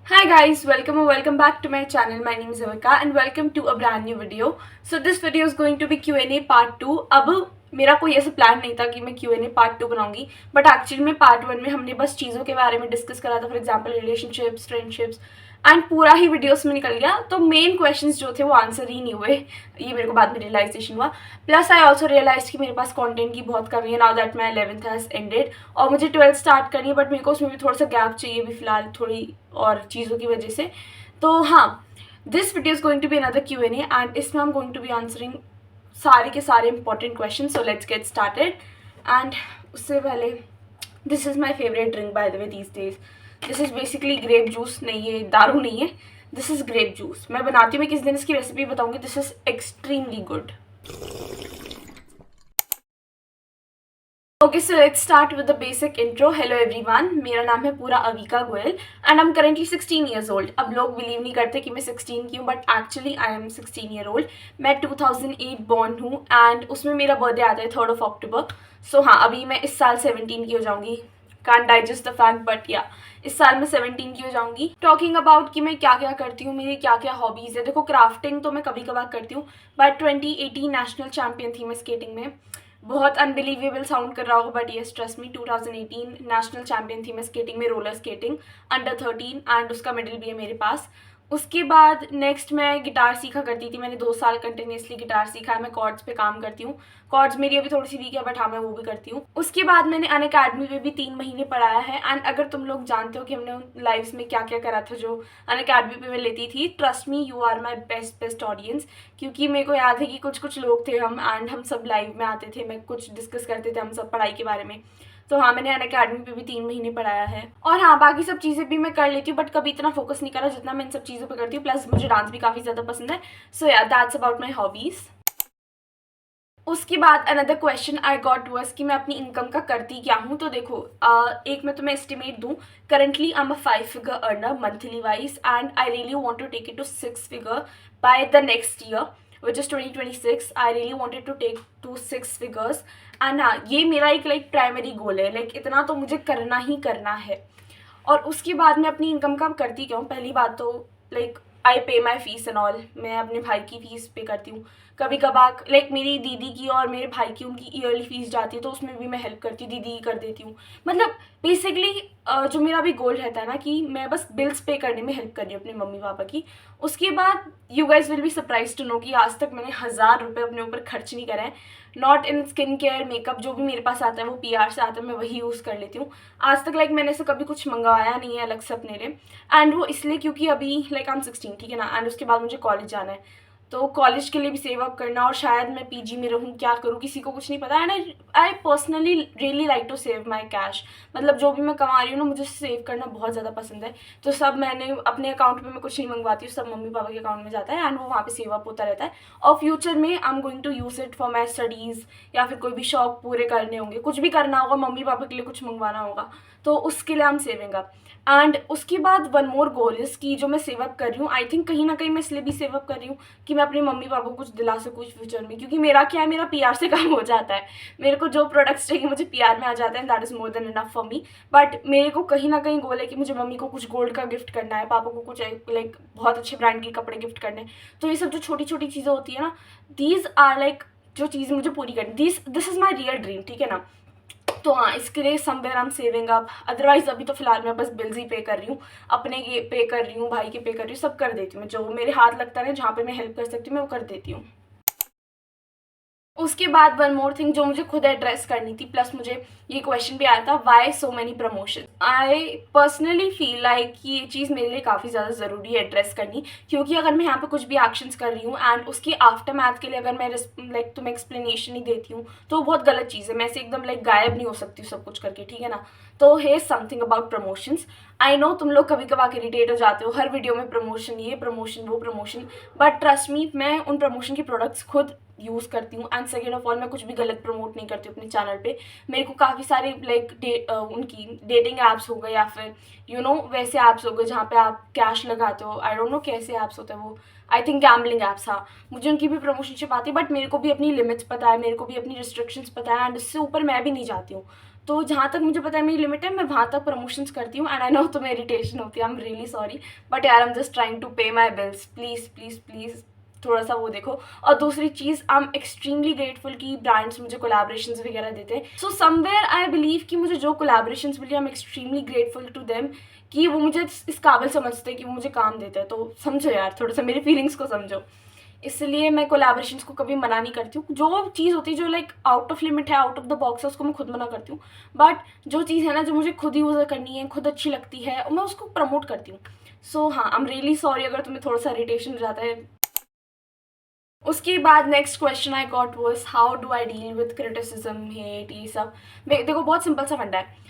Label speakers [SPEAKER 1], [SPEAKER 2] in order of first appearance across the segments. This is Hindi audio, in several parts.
[SPEAKER 1] Hi guys, welcome or welcome back to my channel. My name is Avika and welcome to a brand new video. So this video is going to be Q&A part 2. अब मेरा कोई ऐसा प्लान नहीं था कि मैं Q&A part 2 बनाऊंगी, बट एक्चुअली में पार्ट 1 में हमने बस चीज़ों के बारे में डिस्कस करा था, for example relationships, friendships and पूरा ही वीडियोस में निकल गया, तो मेन क्वेश्चंस जो थे वो आंसर ही नहीं हुए। ये मेरे को बाद में रियलाइजेशन हुआ। प्लस आई ऑल्सो रियलाइज कि मेरे पास कंटेंट की बहुत कमी है now that my 11th has ended और मुझे 12th स्टार्ट करनी है, बट मेरे को उसमें भी थोड़ा सा गैप चाहिए भी फिलहाल थोड़ी और चीज़ों की वजह से। तो हाँ, this video is going to be another Q&A and इसमें हम गोइंग टू बी आंसरिंग सारे के सारे important question. So let's get started. And उससे पहले, this is my favourite drink by the way these days. This is basically grape juice, नहीं है दारू नहीं है, दिस इज़ ग्रेप जूस। मैं बनाती हूँ, मैं किस दिन इसकी रेसिपी बताऊँगी। This is extremely good. Okay, so let's start with the basic intro. Hello everyone, मेरा नाम है पूरा Avika Goyal and I am currently 16 years old. अब लोग बिलीव नहीं करते कि मैं 16 की हूँ, but actually I am 16 year old. मैं 2008 बॉर्न हूँ एंड उसमें मेरा बर्थडे आता है 3rd अक्टूबर। सो हाँ, अभी मैं इस साल 17 की हो जाऊँगी। Can't digest the fact, but या इस साल मैं 17 की हो जाऊँगी। टॉकिंग अबाउट कि मैं क्या क्या करती हूँ, मेरी क्या क्या हॉबीज़ है। देखो, क्राफ्टिंग तो मैं कभी कभार करती हूँ, बट 2018 नेशनल चैम्पियन थी मैं स्केटिंग में। बहुत अनबिलीवेबल साउंड कर रहा होगा, but yes trust me, 2018 national champion थी मैं स्केटिंग में, रोलर स्केटिंग अंडर 13, एंड उसका मेडल भी है मेरे पास। उसके बाद नेक्स्ट मैं गिटार सीखा करती थी। मैंने 2 साल कंटिन्यूसली गिटार सीखा है। मैं कॉर्ड्स पे काम करती हूँ। कॉर्ड्स मेरी अभी थोड़ी सी वीक है, बट हाँ, मैं वो भी करती हूँ। उसके बाद मैंने अन अकेडमी पे भी 3 महीने पढ़ाया है। एंड अगर तुम लोग जानते हो कि हमने लाइव्स में क्या क्या करा था जो अन अकेडमी पे मैं लेती थी, trust me, you are my best audience. क्योंकि मेरे को याद है कि कुछ कुछ लोग थे हम, एंड हम सब लाइव में आते थे, मैं कुछ डिस्कस करते थे हम सब पढ़ाई के बारे में। तो हाँ, मैंने अन अकेडमी पे भी 3 महीने पढ़ाया है। और हाँ, बाकी सब चीज़ें भी मैं कर लेती हूँ, बट कभी इतना फोकस नहीं करा जितना मैं इन सब चीज़ों पे करती हूँ। प्लस मुझे डांस भी काफ़ी ज़्यादा पसंद है। सो या, दैट्स अबाउट माई हॉबीज़। उसके बाद another question I got was कि मैं अपनी इनकम का करती क्या हूँ। तो देखो, एक मैं तुम्हें एस्टिमेट दूँ। Currently I am a 5 figure earner monthly wise and I really want to take it to 6 figure by the next year which is 2026। I really wanted to take to 6 figures and हाँ, ये मेरा एक प्राइमरी गोल है। इतना तो मुझे करना ही करना है। और उसके बाद मैं अपनी इनकम का करती क्या हूँ। पहली बात तो आई पे माई फीस एंड ऑल। मैं अपने भाई की फ़ीस पे करती हूँ। कभी कभार मेरी दीदी की और मेरे भाई की उनकी ईयरली फीस जाती है, तो उसमें भी मैं हेल्प करती हूँ, दीदी ही कर देती हूँ। मतलब बेसिकली जो मेरा भी गोल रहता है ना कि मैं बस बिल्स पे करने में हेल्प कर रही हूँ अपने मम्मी पापा की। उसके बाद you guys will be surprise to know कि आज तक मैंने 1000 रुपये अपने ऊपर खर्च नहीं करा है। Not in skin care, makeup, जो भी मेरे पास आता है वो PR से आता है, मैं वही यूज़ कर लेती हूँ। आज तक मैंने से कभी कुछ मंगवाया नहीं है अलग से अपने लिए। एंड वो इसलिए क्योंकि अभी आई एम 16, ठीक है ना, एंड उसके बाद मुझे कॉलेज जाना है। तो कॉलेज के लिए भी सेव अप करना, और शायद मैं PG में रहूँ, क्या करूँ किसी को कुछ नहीं पता। And I personally really like to save my cash. मतलब जो भी मैं कमा रही हूँ ना, मुझे सेव करना बहुत ज़्यादा पसंद है। तो सब मैंने अपने अकाउंट में मैं कुछ नहीं मंगवाती हूँ, सब मम्मी पापा के अकाउंट में जाता है एंड वो वहाँ पे सेव अप होता रहता है। और फ्यूचर में I am going to use it for my studies, या फिर कोई भी शौक पूरे करने होंगे, कुछ भी करना होगा, मम्मी पापा के लिए कुछ मंगवाना होगा, तो उसके लिए I am saving up. And उसके बाद वन मोर गोल इज़ कि जो मैं सेव अप कर रही हूँ, आई थिंक कहीं ना कहीं मैं इसलिए भी सेव अप कर रही हूँ कि मैं अपने मम्मी पापा को कुछ दिला सकूँ फ्यूचर में। क्योंकि मेरा क्या है, मेरा PR से काम हो जाता है। मेरे को जो प्रोडक्ट्स चाहिए मुझे PR में आ जाता है, that is more than enough for me. But मेरे को कहीं ना कहीं गोल है कि मुझे मम्मी को कुछ गोल्ड का गिफ्ट करना है, पापा को कुछ बहुत अच्छे ब्रांड के कपड़े गिफ्ट करने हैं। तो ये सब जो छोटी छोटी चीज़ें होती है ना, दीज आर जो चीज़ें मुझे पूरी करनी, this is my real dream, ठीक है ना। तो हाँ, इसके लिए somewhere I am saving up. Otherwise अभी तो फिलहाल मैं बस बिल्स ही पे कर रही हूँ, अपने के पे कर रही हूँ, भाई के पे कर रही हूँ, सब कर देती हूँ। जो मेरे हाथ लगता है ना, जहाँ पे मैं हेल्प कर सकती हूँ, मैं वो कर देती हूँ। उसके बाद वन मोर थिंग जो मुझे खुद एड्रेस करनी थी, प्लस मुझे ये क्वेश्चन भी आया था, why so many promotion. I personally feel like कि ये चीज़ मेरे लिए काफ़ी ज़्यादा ज़रूरी है एड्रेस करनी। क्योंकि अगर मैं यहाँ पे कुछ भी एक्शंस कर रही हूँ एंड उसकी आफ्टर मैथ के लिए अगर मैं तुम्हें एक्सप्लेनेशन नहीं देती हूँ, तो बहुत गलत चीज़ है। मैं से एकदम गायब नहीं हो सकती हूँ सब कुछ करके, ठीक है ना। तो hey something about promotions. I know तुम लोग कभी कभार इरिटेट हो जाते हो, हर वीडियो में प्रमोशन, ये प्रमोशन, वो प्रमोशन, बट ट्रस्ट मी, मैं उन प्रमोशन की प्रोडक्ट्स खुद यूज़ करती हूँ। एंड सेकेंड ऑफ ऑल, मैं कुछ भी गलत प्रमोट नहीं करती हूँ अपने चैनल पे। मेरे को काफ़ी सारे उनकी डेटिंग ऐप्स हो गए, या फिर वैसे ऐप्स हो गए जहाँ पे आप कैश लगाते हो। आई डोंट नो कैसे ऐप्स होते हैं वो, आई थिंक गैम्बलिंग ऐप्स। हाँ, मुझे उनकी भी प्रमोशनशिप आती है, बट मेरे को भी अपनी लिमिट्स पता है, मेरे को भी अपनी रिस्ट्रिक्शंस पता है, एंड इससे ऊपर मैं भी नहीं जाती हूँ। तो जहाँ तक मुझे पता है मेरी लिमिट है, मैं वहाँ तक प्रमोशंस करती हूँ। एंड आई नो तुम्हें इरिटेशन होती है, I am really sorry, but यार I am just trying to pay my bills, please please please थोड़ा सा वो देखो। और दूसरी चीज़, आई एम एक्सट्रीमली ग्रेटफुल कि ब्रांड्स मुझे कोलैबोरेशंस वगैरह देते हैं। सो समवेयर आई बिलीव कि मुझे जो कोलैबोरेशंस मिली, I am extremely grateful to them कि वो मुझे इस काबिल समझते हैं कि वो मुझे काम देते हैं। तो समझो यार, थोड़ा सा मेरी फीलिंग्स को समझो। इसलिए मैं कोलैबोरेशंस को कभी मना नहीं करती हूँ। जो चीज़ होती है जो लाइक आउट ऑफ लिमिट है, आउट ऑफ द बॉक्स है, उसको मैं खुद मना करती हूँ। बट जो चीज़ है ना, जो मुझे खुद यूज़ करनी है, खुद अच्छी लगती है, मैं उसको प्रमोट करती हूँ। सो हाँ, आई एम रियली सॉरी अगर तुम्हें थोड़ा सा इरिटेशन हो जाता है। उसके बाद next question I got was how do I deal with criticism, hate, ये सब। देखो बहुत सिंपल सा फंडा है।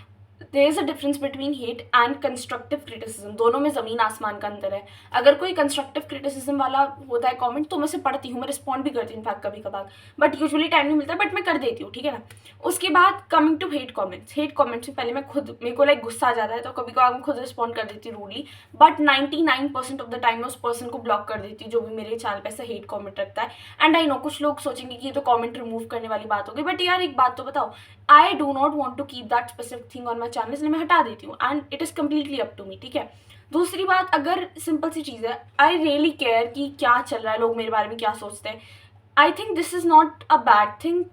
[SPEAKER 1] There is a difference between hate and constructive criticism. दोनों में ज़मीन आसमान का अंतर है। अगर कोई कंस्ट्रक्टिव क्रिटिसिज्म वाला होता है कमेंट, तो मैं उसे पढ़ती हूँ, मैं रिस्पॉन्ड भी करती हूँ इनफैक्ट कभी कभार, बट यूजुअली टाइम नहीं मिलता, बट मैं कर देती हूँ, ठीक है ना। उसके बाद coming to hate comments, hate comments में पहले मैं खुद, मेरे को लाइक गुस्सा आ जाता है तो कभी कभार मैं खुद रिस्पॉन्ड कर देती हूँ rudely, but 99% of the time मैं उस पर्सन को ब्लॉक कर देती हूँ जो भी मेरे चैनल पे ऐसा हेट कमेंट रखता है। एंड आई नो कुछ लोग सोचेंगे कि ये तो कमेंट रिमूव करने वाली बात होगी, बट यार एक बात तो बताओ, I do not want to keep that specific thing on my channel, इसलिए मैं हटा देती हूँ and it is completely up to me, ठीक है। दूसरी बात, अगर सिंपल सी चीज़ है, आई रियली केयर कि क्या चल रहा है, लोग मेरे बारे में क्या सोचते हैं। I think this is not a bad thing,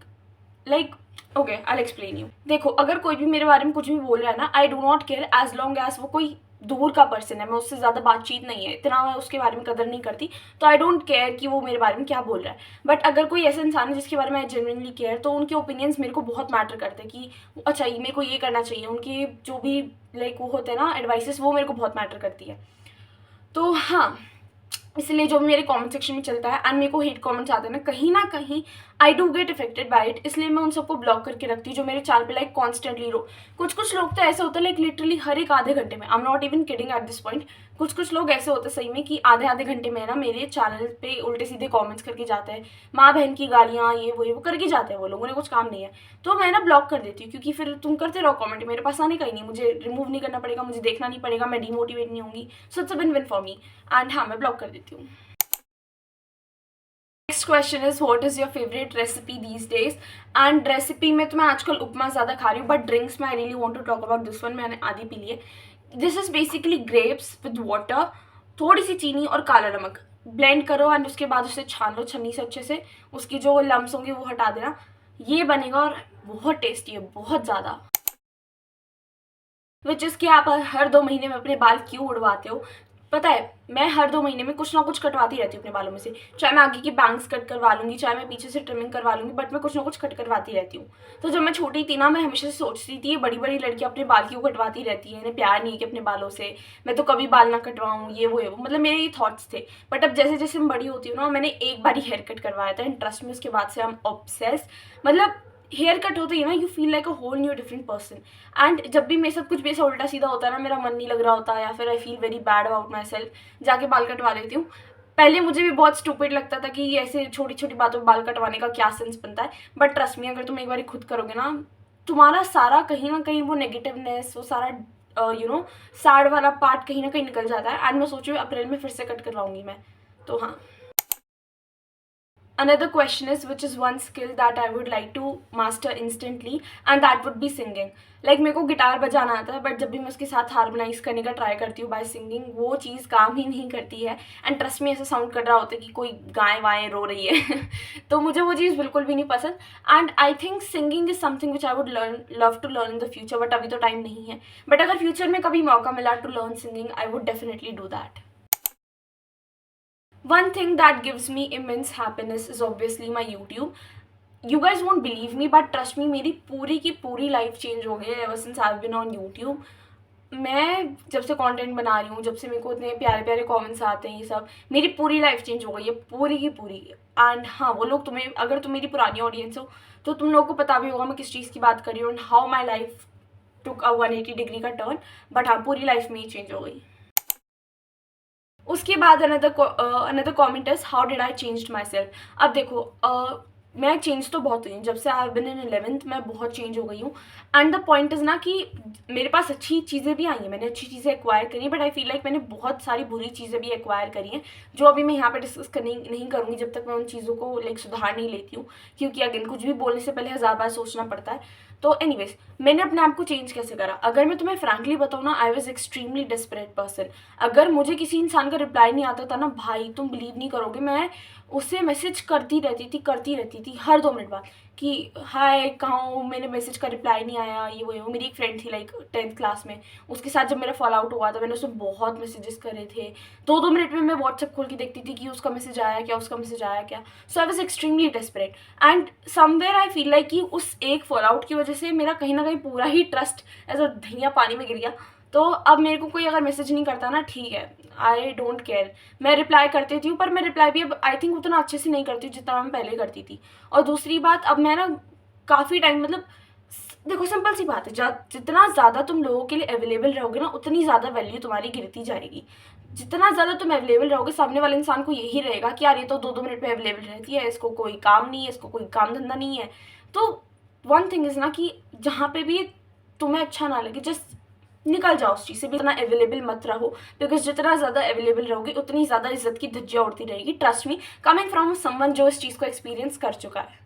[SPEAKER 1] like okay I explain you. देखो अगर कोई भी मेरे बारे में कुछ भी बोल रहा है ना, I do not care as long as वो कोई दूर का पर्सन है, मैं उससे ज़्यादा बातचीत नहीं है, इतना मैं उसके बारे में कदर नहीं करती, तो आई डोंट केयर कि वो मेरे बारे में क्या बोल रहा है। बट अगर कोई ऐसा इंसान है जिसके बारे में आई जेन्युइनली केयर, तो उनके ओपिनियंस मेरे को बहुत मैटर करते हैं कि अच्छा ये मेरे को ये करना चाहिए, उनके जो भी लाइक वो होते हैं ना एडवाइसेस, वो मेरे को बहुत मैटर करती है। तो हाँ, इसलिए जो मेरे कमेंट सेक्शन में चलता है एंड मेरे को हेट कमेंट्स आते हैं ना कहीं I do get affected by it, इसलिए मैं उन सबको ब्लॉक करके रखती हूँ जो मेरे चैनल पे लाइक कॉन्स्टेंटली कुछ लोग तो ऐसे होते हैं लाइक लिटरली हर एक आधे घंटे में, I am not even kidding eight this point, कुछ लोग ऐसे होते हैं सही में कि आधे आधे घंटे में ना मेरे चैनल पे उल्टे सीधे कमेंट्स करके जाते हैं, माँ बहन की गालियाँ, ये वो करके जाते हैं, वो लोगों ने कुछ काम नहीं है, तो मैं ना ब्लॉक कर देती हूँ। क्योंकि फिर तुम करते रहो कमेंट, मेरे पास आने का ही नहीं, मुझे रिमूव नहीं करना पड़ेगा, मुझे देखना नहीं पड़ेगा, मैं डिमोटिवेट नहीं होंगी, so it's a win win for me. And हाँ, मैं ब्लॉक कर देती हूँ। Next question is what is your favourite recipe these days. And recipe में तो मैं आजकल उपमा ज़्यादा खा रही हूँ, बट ड्रिंक्स में I really want to talk about this one, मैंने आधी पी ली है। This is basically grapes with water, थोड़ी सी चीनी और काला नमक, ब्लेंड करो एंड उसके बाद उसे छान लो छन्नी से अच्छे से, उसकी जो लम्स होंगे वो हटा देना, ये बनेगा और बहुत टेस्टी है, बहुत ज़्यादा। विच इज़ कि आप हर 2 महीने में अपने बाल क्यों उड़वाते हो। पता है, मैं हर 2 महीने में कुछ ना कुछ कटवाती रहती हूँ अपने बालों में से, चाहे मैं आगे की बैंग्स कट करवा लूँगी, चाहे मैं पीछे से ट्रिमिंग करवा लूँगी, बट मैं कुछ ना कुछ कट करवाती रहती हूँ। तो जब मैं छोटी थी ना, मैं हमेशा से सोचती थी ये बड़ी बड़ी लड़कियाँ अपने बाल क्यों कटवाती रहती हैं, इन्हें प्यार नहीं है कि अपने बालों से, मैं तो कभी बाल ना कटवाऊँ, ये वो मतलब मेरे ये थॉट्स थे। बट अब जैसे जैसे मैं बड़ी होती हूँ ना, मैंने एक बार ही हेयर कट करवाया था एंड ट्रस्ट में उसके बाद से हम ऑब्सेस्ड, मतलब हेयर कट होते ही ना you feel like a whole new different person. And जब भी मेरे साथ कुछ भी ऐसा उल्टा सीधा होता है ना, मेरा मन नहीं लग रहा होता या फिर I feel very bad about my self, जाके बाल कटवा लेती हूँ। पहले मुझे भी बहुत स्टूपिड लगता था कि ऐसे छोटी छोटी बातों में बाल कटवाने का क्या सेंस बनता है, बट ट्रस्ट मी, अगर तुम एक बार खुद करोगे ना, तुम्हारा सारा कहीं ना कहीं वो नेगेटिवनेस, वो सारा सैड वाला पार्ट कहीं ना कहीं निकल जाता है। एंड मैं सोचूँ अप्रैल में फिर से कट करवाऊंगी मैं, तो हाँ। Another question is which is one skill that I would like to master instantly, and that would be singing. Like मेरे को गिटार बजाना आता है, बट जब भी मैं उसके साथ हार्मोनाइज करने का ट्राई करती हूँ बाय सिंगिंग, वो चीज़ काम ही नहीं करती है। एंड ट्रस्ट में ऐसा साउंड कर रहा होता है कि कोई गाय वाएँ रो रही है तो मुझे वो चीज़ बिल्कुल भी नहीं पसंद। And I think singing is something which I would love to learn in the future, but अभी तो टाइम नहीं है। बट अगर फ्यूचर में कभी मौका मिला to learn singing, I would definitely do that. One thing that gives me immense happiness is obviously my YouTube. You guys won't believe me, but trust me, मेरी पूरी की पूरी लाइफ चेंज हो गई है ever since I've been on YouTube. मैं जब से कंटेंट बना रही हूँ, जब से मेरे को इतने प्यारे प्यारे कमेंट्स आते हैं, ये सब, मेरी पूरी लाइफ चेंज हो गई है, पूरी की पूरी। एंड हाँ, वो लोग तुम्हें, अगर तुम मेरी पुरानी ऑडियंस हो तो तुम लोगों को पता भी होगा मैं किस चीज़ की बात कर रही हूँ and how my life took a 180 degree का टर्न। बट हाँ, पूरी लाइफ में ही चेंज हो गई। उसके बाद another comment is how did I change my self. अब देखो, मैं चेंज तो बहुत हुई हूँ, जब से I have been in 11th मैं बहुत चेंज हो गई हूँ। एंड द पॉइंट इज़ ना कि मेरे पास अच्छी चीज़ें भी आई हैं, मैंने अच्छी चीज़ें एक्वायर करी हैं, बट आई फील लाइक मैंने बहुत सारी बुरी चीज़ें भी एक्वायर करी हैं, जो अभी मैं यहाँ पे डिस्कस करनी नहीं करूँगी जब तक मैं उन चीज़ों को लाइक सुधार नहीं लेती हूँ। क्योंकि अगेन कुछ भी बोलने से पहले 1000 बार सोचना पड़ता है। तो एनीवेज, मैंने अपने आप को चेंज कैसे करा? अगर मैं तुम्हें फ्रैंकली बताऊँ ना, आई वॉज एक्सट्रीमली डेस्परेट पर्सन। अगर मुझे किसी इंसान का रिप्लाई नहीं आता था ना भाई, तुम बिलीव नहीं करोगे, मैं उससे मैसेज करती रहती थी हर 2 मिनट बाद कि हाय कहाँ हो, मैंने मैसेज का रिप्लाई नहीं आया, ये वो मेरी एक फ्रेंड थी लाइक 10th क्लास में, उसके साथ जब मेरा फॉल आउट हुआ था मैंने उसको बहुत मैसेजेस करे थे। 2-2 मिनट में मैं व्हाट्सएप खोल के देखती थी कि उसका मैसेज आया क्या, उसका मैसेज आया क्या। So I was extremely desperate and somewhere I feel like कि उस एक फॉल आउट की वजह से मेरा कहीं ना कहीं पूरा ही ट्रस्ट एज अ धनिया पानी में गिर गया। तो अब मेरे को कोई अगर मैसेज नहीं करता ना, ठीक है, आई डोंट केयर, मैं रिप्लाई करती थी, पर मैं रिप्लाई भी अब आई थिंक उतना अच्छे से नहीं करती जितना मैं पहले करती थी। और दूसरी बात, अब मैं ना काफ़ी टाइम मतलब देखो सिंपल सी बात है, जितना ज़्यादा तुम लोगों के लिए अवेलेबल रहोगे ना, उतनी ज़्यादा वैल्यू तुम्हारी गिरती जाएगी। जितना ज़्यादा तुम अवेलेबल रहोगे, सामने वाले इंसान को यही रहेगा कि यार ये तो 2-2 मिनट में अवेलेबल रहती है, इसको कोई काम नहीं है, इसको कोई काम धंधा नहीं है। तो वन थिंग इज़ ना कि जहाँ पे भी तुम्हें अच्छा ना लगे, जस्ट निकल जाओ उस चीज़ से भी, इतना अवेलेबल मत रहो। बिकॉज जितना ज़्यादा अवेलेबल रहोगे उतनी ज़्यादा इज्जत की धज्जियाँ उड़ती रहेगी। Trust me, coming from someone जो इस चीज़ को एक्सपीरियंस कर चुका है।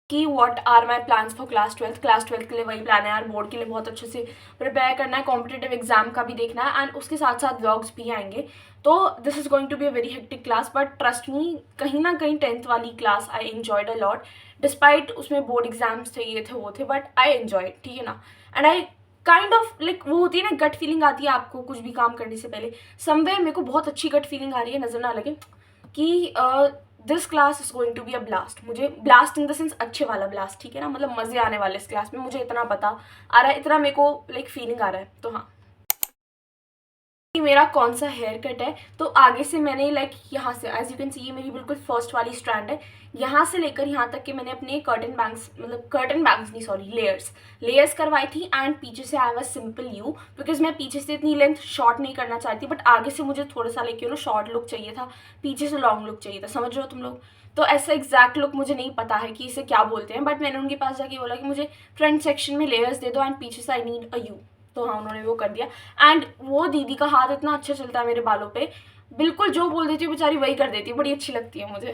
[SPEAKER 1] कि what are my plans for class twelfth के लिए वही प्लान है यार, बोर्ड के लिए बहुत अच्छे से प्रिपेयर करना है, कॉम्पिटेटिव एग्जाम का भी देखना है, एंड उसके साथ साथ व्लॉग्स भी आएंगे। तो this is going to be a very hectic class, but trust me, कहीं ना कहीं 10th वाली class I enjoyed a lot, despite उसमें बोर्ड एग्जाम्स थे, ये थे वो थे, बट आई एन्जॉय, ठीक है ना। And I kind of like, वो होती है ना गट फीलिंग आती है आपको कुछ भी काम करने से पहले, समवेयर मेरे को बहुत अच्छी गट फीलिंग आ रही है, नजर ना लगे, कि this class is going to be a blast. मुझे ब्लास्ट इन द सेंस अच्छे वाला ब्लास्ट, ठीक है ना, मतलब मजे आने वाले इस क्लास में, मुझे इतना पता आ रहा है, इतना मेरे को लाइक फीलिंग आ रहा है। तो हाँ, कि मेरा कौन सा हेयर कट है, तो आगे से मैंने लाइक यहाँ से एज यू कैन सी, ये मेरी बिल्कुल फर्स्ट वाली स्ट्रैंड है, यहाँ से लेकर यहाँ तक के मैंने अपने कर्टन बैंग्स नहीं सॉरी लेयर्स करवाई थी, एंड पीछे से I was simple you, because मैं पीछे से इतनी लेंथ शॉर्ट नहीं करना चाहती, बट आगे से मुझे थोड़ा सा लाइक शॉर्ट लुक चाहिए था, पीछे से लॉन्ग लुक चाहिए था, समझ रहे हो तुम लोग। तो ऐसा एग्जैक्ट लुक मुझे नहीं पता है कि इसे क्या बोलते हैं, बट मैंने उनके पास जाके बोला कि मुझे फ्रंट सेक्शन में लेयर्स दे दो एंड पीछे से आई नीड अ यू। तो हाँ, उन्होंने वो कर दिया, एंड वो दीदी का हाथ इतना अच्छा चलता है मेरे बालों पे, बिल्कुल जो बोल देती है बेचारी वही कर देती है, बड़ी अच्छी लगती है मुझे।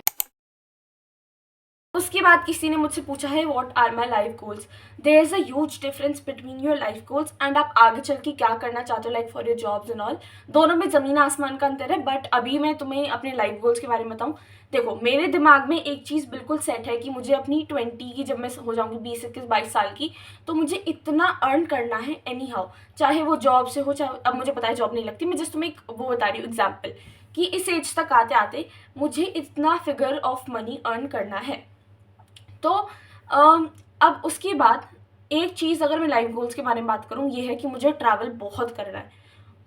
[SPEAKER 1] उसके बाद किसी ने मुझसे पूछा है what are my life goals. There is a huge difference between your life goals and आप आगे चल के क्या करना चाहते हो, like for your jobs and all, दोनों में ज़मीन आसमान का अंतर है। बट अभी मैं तुम्हें अपने लाइफ गोल्स के बारे में बताऊँ, देखो मेरे दिमाग में एक चीज़ बिल्कुल सेट है कि मुझे अपनी 20 की, जब मैं हो जाऊँगी 20-21-22 साल की, तो मुझे इतना अर्न करना है एनी हाउ, चाहे वो जॉब से हो, चाहे अब मुझे पता है जॉब नहीं लगती, मैं जस्ट तुम्हें एक वो बता रही हूँ एग्जाम्पल, कि इस एज तक आते आते मुझे इतना फिगर ऑफ मनी अर्न करना है। तो अब उसके बाद एक चीज़ अगर मैं लाइफ गोल्स के बारे में बात करूँ, ये है कि मुझे ट्रैवल बहुत करना है,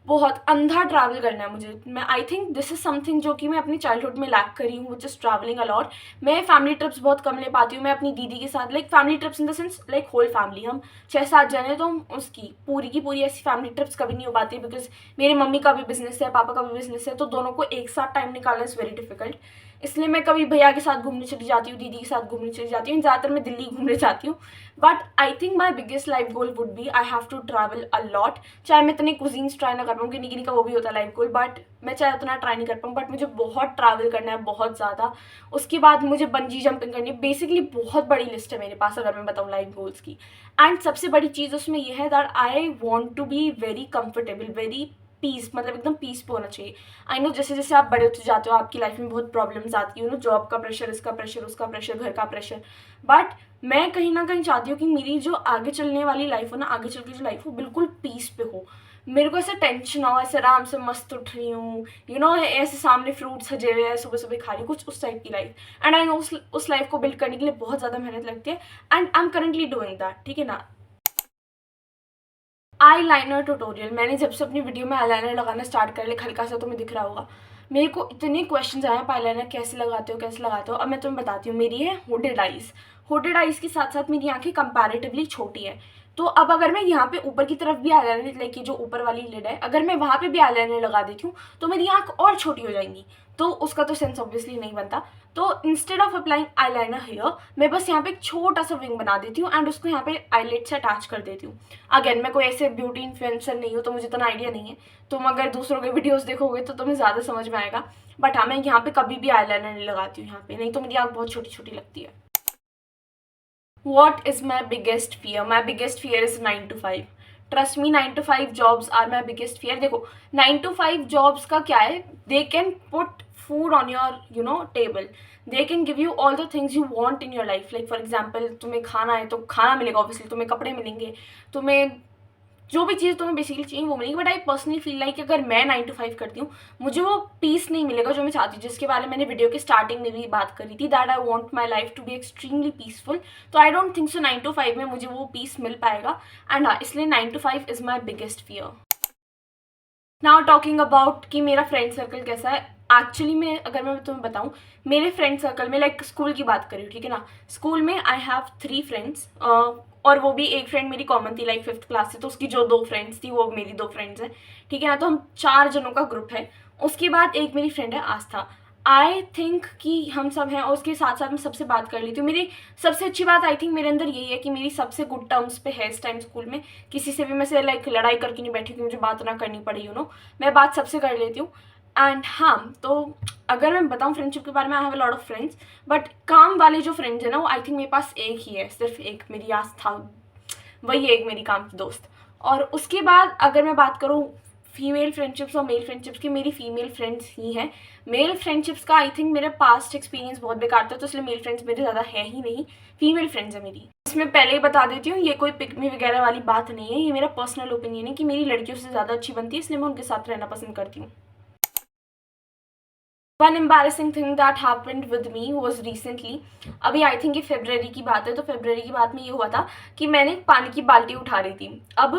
[SPEAKER 1] बहुत अंधा ट्रैवल करना है मुझे। मैं I think this is something जो कि मैं अपनी चाइल्डहुड में लैक करी हूँ, विच इज ट्रैवलिंग अलॉट। मैं फैमिली ट्रिप्स बहुत कम ले पाती हूँ, मैं अपनी दीदी के साथ like family trips in the sense like whole family, हम 6-7 जने, तो हम उसकी पूरी की पूरी ऐसी फैमिली ट्रिप्स कभी नहीं हो पाती, बिकॉज मेरी मम्मी का भी बिजनेस है, पापा का भी बिजनेस है, तो दोनों को एक साथ टाइम निकालना इज़ वेरी डिफिकल्ट। इसलिए मैं कभी भैया के साथ घूमने चली जाती हूँ, दीदी के साथ घूमने चली जाती हूँ, ज़्यादातर मैं दिल्ली घूमने जाती हूँ। But I think my biggest life goal would be I have to travel a lot. चाहे मैं इतने कुजीन्स ट्राई ना कर पाऊँ, किन्हीं किन्हीं का वो भी होता है लाइफ गोल, बट मैं चाहे उतना ट्राई नहीं कर पाऊँ, बट मुझे बहुत ट्रैवल करना है, बहुत ज़्यादा। उसके बाद मुझे बंजी जंपिंग करनी है, बेसिकली बहुत बड़ी लिस्ट है मेरे पास अगर मैं बताऊँ लाइफ गोल्स की। एंड सबसे बड़ी चीज़ उसमें यह है that I want to be very comfortable, very peace, मतलब एकदम पीस पे होना चाहिए। आई नो जैसे जैसे आप बड़े होते जाते हो आपकी लाइफ में बहुत प्रॉब्लम्स आती है, जॉब का प्रेशर, इसका प्रेशर, उसका प्रेशर, घर का प्रेशर, बट मैं कहीं ना कहीं चाहती हूँ कि मेरी जो आगे चलने वाली लाइफ हो ना, आगे चल के जो लाइफ हो बिल्कुल पीस पे हो, मेरे को ऐसे टेंशन ना हो, ऐसे आराम से मस्त उठ रही हूँ, ऐसे सामने फ्रूट सजे हुए हैं, सुबह सुबह खा रही हूँ, कुछ उस टाइप की लाइफ। एंड आई नो उस लाइफ को बिल्ड करने के लिए बहुत ज़्यादा मेहनत लगती है, and I am currently doing that, ठीक है ना। आई लाइनर ट्यूटोरियल, मैंने जब से अपनी वीडियो में आई लाइनर लगाना स्टार्ट कर लिया, हल्का सा तुम्हें दिख रहा होगा, मेरे को इतने क्वेश्चन आए, आई लाइनर कैसे लगाते हो, कैसे लगाते हो। अब मैं तुम्हें बताती हूँ, मेरी है हुडेड आइज, हुडेड आइज के साथ साथ मेरी आंखें कंपैरेटिवली छोटी है। तो अब अगर मैं यहाँ पे ऊपर की तरफ भी आई लाइनर, लाइक जो ऊपर वाली लिड है, अगर मैं वहाँ पे भी आई लाइनर लगा देती हूँ तो मेरी आंख और छोटी हो जाएंगी, तो उसका तो सेंस ऑब्वियसली नहीं बनता। तो instead of applying eyeliner here, मैं बस यहाँ पे एक छोटा सा विंग बना देती हूँ एंड उसको यहाँ पे आईलेट से अटैच कर देती हूँ। अगेन मैं कोई ऐसे ब्यूटी इन्फ्लुएंसर नहीं हूँ, तो मुझे इतना आइडिया नहीं है, तुम अगर दूसरों के वीडियोस देखोगे तो तुम्हें ज़्यादा समझ में आएगा। बट हाँ, मैं यहाँ पे कभी भी आई लाइनर नहीं लगाती हूँ यहाँ पे, नहीं तो मेरी आँख बहुत छोटी छोटी लगती है। What is my biggest fear? My biggest fear is 9 to 5. Trust me, 9 to 5 jobs are my biggest fear. देखो 9 to 5 जॉब्स का क्या है, they can put food on your table, they can give you all the things you want in your life. Like for example तुम्हें खाना है तो खाना मिलेगा, ऑब्वियसली तुम्हें कपड़े मिलेंगे, तुम्हें जो भी चीज़ तुम्हें बेसिकली चाहिए वो मिलेगी. But I personally feel like अगर मैं 9 to 5 करती हूँ, मुझे वो पीस नहीं मिलेगा जो मैं चाहती हूँ, जिसके बारे में मैंने वीडियो के स्टार्टिंग में भी बात करी थी, that I want my life to be extremely peaceful. तो I don't think so 9 to 5 में मुझे वो पीस मिल पाएगा. एंड हाँ, इसलिए 9 to 5 is my biggest fear. Now talking about कि मेरा फ्रेंड सर्कल कैसा है. एक्चुअली मैं अगर मैं तुम्हें बताऊं, मेरे फ्रेंड सर्कल में लाइक स्कूल की बात करी, ठीक है ना, स्कूल में आई हैव 3 फ्रेंड्स, और वो भी एक फ्रेंड मेरी कॉमन थी लाइक 5th क्लास से, तो उसकी जो 2 फ्रेंड्स थी वो मेरी 2 फ्रेंड्स हैं, ठीक है ना. तो हम 4 जनों का ग्रुप है. उसके बाद एक मेरी फ्रेंड है आस्था. आई थिंक कि हम सब हैं, और उसके साथ साथ मैं सबसे बात कर लेती हूँ. मेरी सबसे अच्छी बात आई थिंक मेरे अंदर यही है कि मेरी सबसे गुड टर्म्स पे है इस टाइम स्कूल में. किसी से भी मैं से लाइक लड़ाई करके नहीं बैठी कि मुझे बात ना करनी पड़ी, मैं बात सबसे कर लेती हूँ. एंड हाँ, तो अगर मैं बताऊँ फ्रेंडशिप के बारे में, I have a lot of friends, but काम वाले जो फ्रेंड्स हैं ना, वो आई थिंक मेरे पास एक ही है, सिर्फ एक, मेरी आस्था, वही एक मेरी काम की दोस्त. और उसके बाद अगर मैं बात करूँ फीमेल फ्रेंडशिप्स और मेल फ्रेंडशिप्स की, मेरी फीमेल फ्रेंड्स ही हैं. मेल फ्रेंडशिप्स का आई थिंक मेरा पास्ट एक्सपीरियंस बहुत बेकार था, तो इसलिए मेल फ्रेंड्स मेरे ज़्यादा है ही नहीं, फीमेल फ्रेंड्स है मेरी. इसमें पहले ही बता देती हूँ, ये कोई पिक मी वगैरह वाली बात नहीं है, ये मेरा पर्सनल ओपिनियन है कि मेरी लड़कियों से ज़्यादा अच्छी बनती है, इसलिए मैं उनके साथ रहना पसंद करती हूँ. One embarrassing thing that happened with me was recently, अभी आई थिंक ये फेब्रवरी की बात है, तो फेब्रवरी की बात में ये हुआ था कि मैंने पानी की बाल्टी उठा रही थी. अब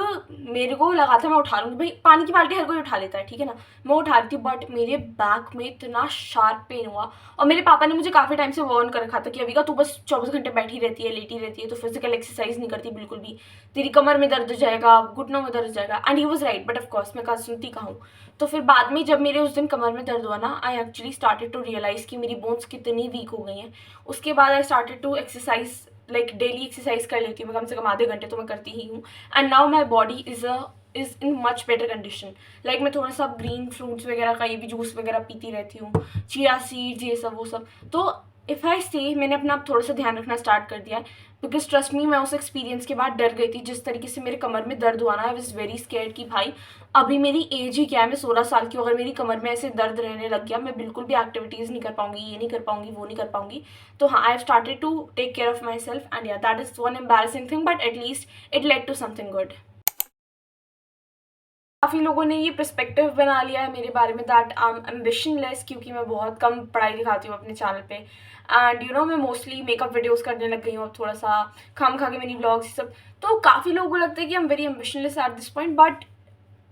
[SPEAKER 1] मेरे को लगा था मैं उठा लूँगी, भाई पानी की बाल्टी हर कोई उठा लेता है, ठीक है ना, मैं उठा रही थी, बट मेरे बैक में इतना शार्प पेन हुआ. और मेरे पापा ने मुझे काफ़ी टाइम से वार्न कर रखा था कि अभी का तू बस 24 घंटे बैठी रहती है, लेटी रहती है, तो फिजिकल एक्सरसाइज नहीं करती बिल्कुल भी, तेरी कमर में दर्द हो जाएगा, घुटनों में दर्द हो जाएगा. And he was right, but of course मैं कहा सुनती कहाँ हूँ. तो फिर बाद में जब मेरे उस दिन कमर में दर्द हुआ ना, I actually started to realise कि मेरी बोन्स कितनी वीक हो गई हैं. उसके बाद I started to exercise, like daily exercise कर लेती हूँ मैं, कम से कम आधे घंटे तो मैं करती ही हूँ. And now my body is in much better condition. Like मैं थोड़ा सा ग्रीन फ्रूट्स वगैरह का ये भी जूस वगैरह पीती रहती हूँ, चिया सीड्स ये सब वो सब. तो इफ़ आई स्टे, मैंने अपना थोड़ा सा ध्यान रखना स्टार्ट कर दिया है, बिकॉज ट्रस्ट मी, मैं उस एक्सपीरियंस के बाद डर गई थी. जिस तरीके से मेरे कमर में दर्द हुआ ना, आई वॉज वेरी स्केयर्ड कि भाई अभी मेरी एज ही क्या है, मैं 16 साल की हूँ, अगर मेरी कमर में ऐसे दर्द रहने लग गया, मैं बिल्कुल भी एक्टिविटीज़ नहीं कर पाऊंगी, ये नहीं कर पाऊंगी, वो नहीं कर पाऊंगी. तो हाँ, I have started to take care of myself. And yeah, that is one embarrassing thing, but at least it led to something good. काफ़ी लोगों ने ये पर्सपेक्टिव बना लिया है मेरे बारे में दैट आई एम एम्बिशनलेस, क्योंकि मैं बहुत कम पढ़ाई दिखाती हूँ अपने चैनल पे. एंड मैं मोस्टली मेकअप वीडियोस करने लग गई हूँ अब, थोड़ा सा खाम खा के मेरी व्लॉग्स सब. तो काफ़ी लोगों को लगता है कि I am very ambitionless at this point, but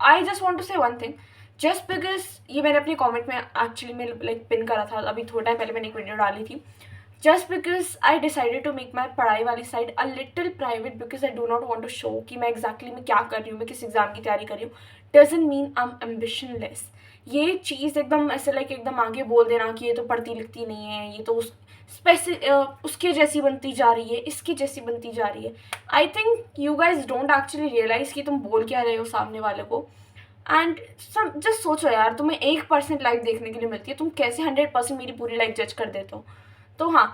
[SPEAKER 1] I just want to say one thing. Just because, ये मैंने अपने कॉमेंट में एक्चुअली में लाइक पिन करा था, अभी थोड़ा टाइम पहले मैंने एक वीडियो डाली थी. Just because I decided to make my पढ़ाई वाली side a little private, because I do not want to show कि मैं एग्जैक्टली मैं क्या कर रही हूँ, मैं किस एग्जाम की तैयारी कर रही हूँ, डजंट मीन आई एम एम्बिशनलेस. ये चीज़ एकदम ऐसे लाइक एकदम आगे बोल देना कि ये तो पढ़ती लिखती नहीं है, ये तो उसके जैसी बनती जा रही है, इसकी जैसी बनती जा रही है. I think you guys don't actually realise कि तुम बोल क्या रहे हो सामने वाले को. एंड सब जस्ट सोचो यार, तुम्हें 1% लाइफ देखने के लिए मिलती है, तुम कैसे 100% मेरी पूरी लाइफ जज कर देते हो. तो हाँ,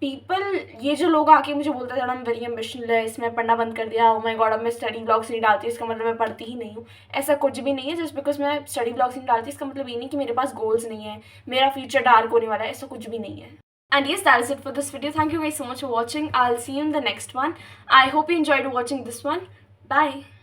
[SPEAKER 1] पीपल, ये जो लोग आके मुझे बोलते थे ना, वेरी एम्बिशनलेस, मैं पढ़ना बंद कर दिया, ओ माय गॉड अब मैं स्टडी ब्लॉग्स नहीं डालती, इसका मतलब मैं पढ़ती ही नहीं हूँ, ऐसा कुछ भी नहीं है. जस्ट बिकॉज मैं स्टडी ब्लॉग्स नहीं डालती, इसका मतलब ये नहीं कि मेरे पास गोल्स नहीं है, मेरा फ्यूचर डार्क होने वाला है, ऐसा कुछ भी नहीं है. And yes, that is it for this video. Thank you guys so much for watching. I'll see you in the next one. I hope you enjoyed watching this one. Bye.